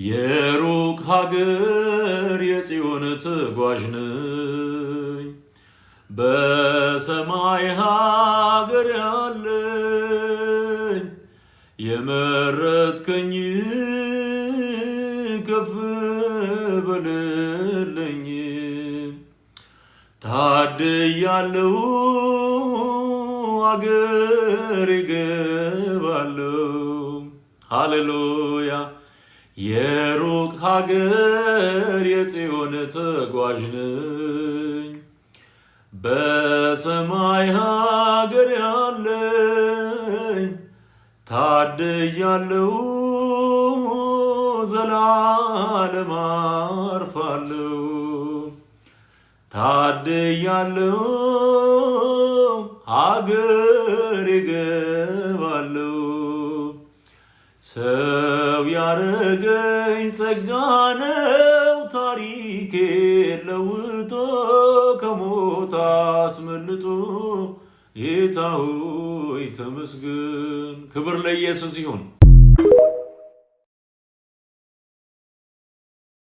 የሩቅ ሀገር የጽዮን ተጓዥ ነኝ በሰማይ ሀገር ያለኝ የመረጥከኝ ከፍ በልልኝ ታድያለሁ አገር እገባለሁ ሃሌሉያ የሩቅ ሀገር የጽዮን ተጓዥ ነኝ በሰማይ ሀገር ያለኝ ታድያለሁ ዘላለም አርፋለሁ ታድያለሁ ሀገር እገባለሁ ሰው ያረገኝ ጸጋ ነው ታሪኬ ለውጦ ከሞት አስመልጦ ጌታ ሆይ ተመስገን ክብር ለኢየሱስ ይሁን